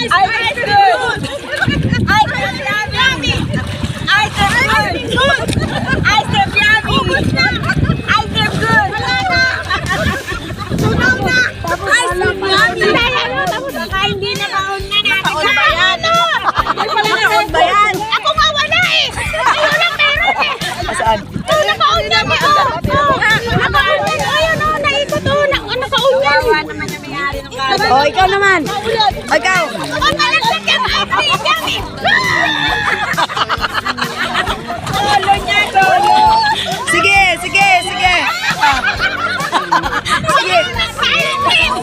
Ice cream! Ice cream yummy! Ice cream good! Ice cream yummy! Ice cream good! Tunaw na! Ice cream yummy! Baka hindi na kaon na natin. Nakaon ba yan? Ako nga wala eh! Ayun lang meron eh! Saan? Nakaon na mo! Ayun o, naikot o! Nakaon na! Kawawa naman yung may-ari ng kala. Oh, ikaw naman. Ikaw. Oh, malagsak yung ice cream yummy! Lolo niya, lolo! Sige, sige, sige. Ah. Sige. Ice cream!